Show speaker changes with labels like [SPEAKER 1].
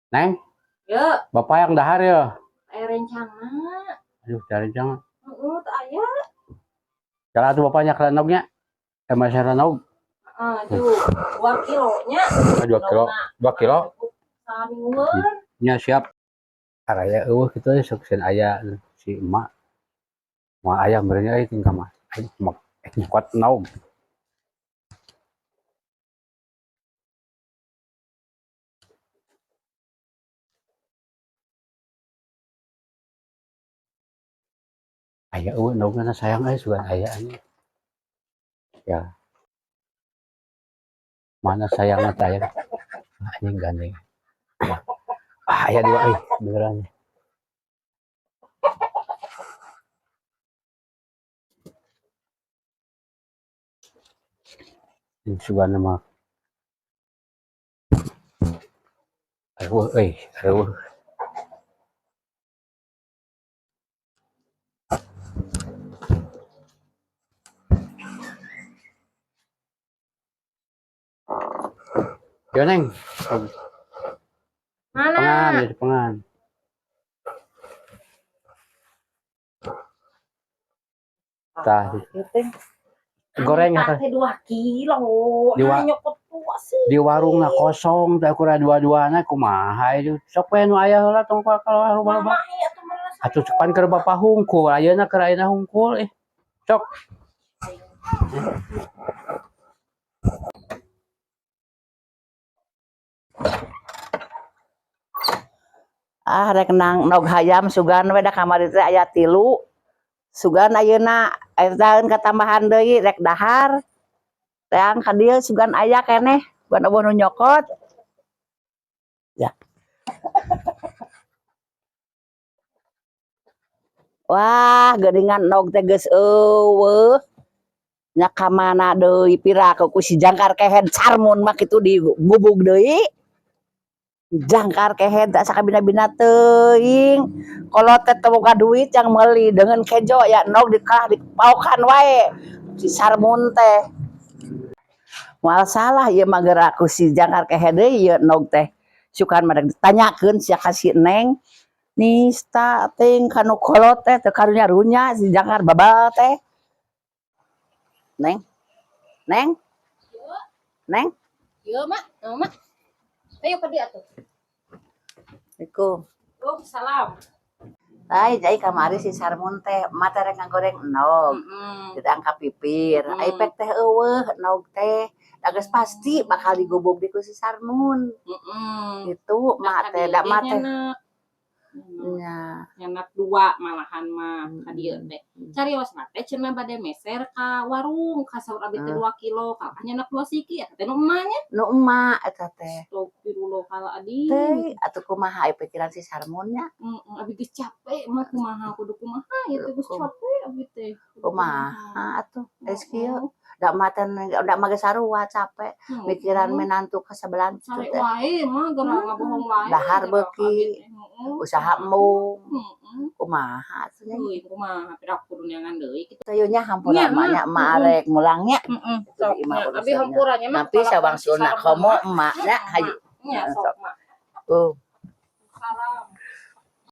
[SPEAKER 1] Neng,
[SPEAKER 2] Ya,
[SPEAKER 1] bapak yang dahar ya.
[SPEAKER 2] rencana.
[SPEAKER 1] Aduh, cari jangan.
[SPEAKER 2] Tak aya.
[SPEAKER 1] Jalan tuh bapaknya ke Ranognya. Masih Ranog.
[SPEAKER 2] Tuh, 2 kilonya.
[SPEAKER 1] 2 kilo. 2 kilo.
[SPEAKER 2] Sariweun.
[SPEAKER 1] Nya siap. Araya gitu ya suksen aya si emak. Mau ayam berenya tinggal mah. Emak kuat naug. Aya naugna sayang sugan aya ini. Ya. Mana sayangnya tayang. Anjing gandeng. Aya dua beneran. Ini sugan mah. Aduh. Yo Neng.
[SPEAKER 2] Mana?
[SPEAKER 1] Pengan. Tah. Goreng ya kan?
[SPEAKER 2] 2 kilo.
[SPEAKER 1] Di warung na kosong teh kurang dua-duana kumaha itu sok we nu aya heula tong kalau rumah atuh cepan keur bapak hungkul ayeuna keur ayeuna hungkul sok
[SPEAKER 3] rek nang nog hayam sugan we da kamari teh aya 3 sugan ayeuna eta katambahan deui rek dahar teang ka dieu sugan aya keneh bukan eueuh nu nyokot ya. Wah geuningan nog teh geus eueuh nya ka mana deui piraku ku si jangkar kehed sarmun mah kitu digubug deui jangkar kehed tak sakabina-bina teuing kolot teh teu boga duit yang meuli dengan kejo ya nog dipaokan wae si sarmun teh moal salah ieu mah geura ku si jangkar kehed deui ieu nog teh sukan mah ditanyakeun sia ka si Neng nista ting kanu kolot teh teu karunya-runya si jangkar babal teh Neng
[SPEAKER 2] Ieu mak, mak. Ayo ka dieu atuh.
[SPEAKER 3] Assalamualaikum.
[SPEAKER 2] Salam.
[SPEAKER 3] Ai kamari si sarmun teh mata rek ngagoreng enog. Tidak angka pipir. Ai pek teh eueuh enog teh. Da geus pasti bakal digubug di ku si sarmun. Gitu mak teh da mak teh.
[SPEAKER 2] Nya. Nyanak 2 malahan mah ka dieu teh. Carios mah teh cenah bade meser ka warung ka saur abi teh 2 kilo ka nyanak 2 siki eta teh nu emahnya.
[SPEAKER 3] Nu emak eta teh.
[SPEAKER 2] Astagfirullah kala adi.
[SPEAKER 3] Teh atuh kumaha ai pikiran si sarmun nya?
[SPEAKER 2] Abi geus capek mah kumaha kudu kumaha ieu teh geus capek abi teh.
[SPEAKER 3] Kumaha atuh geus kieu. Da mah teh da mah geus sarua capek mikiran menantu ka sabelan
[SPEAKER 2] teh. Sare wae mah geura ngabohong wae.
[SPEAKER 3] Dahar beuki usaha embung. Kumaha atuh nya?
[SPEAKER 2] Euy kumaha pirak kudu neangan deui kitu.
[SPEAKER 3] Teu nya hampura mah nya emak arek mulangnya.
[SPEAKER 2] Abi hampurannya mah.
[SPEAKER 3] Tapi sawangsuna komo emak nya hayu.
[SPEAKER 2] Nya sok mah.
[SPEAKER 3] Tuh.
[SPEAKER 2] Salam.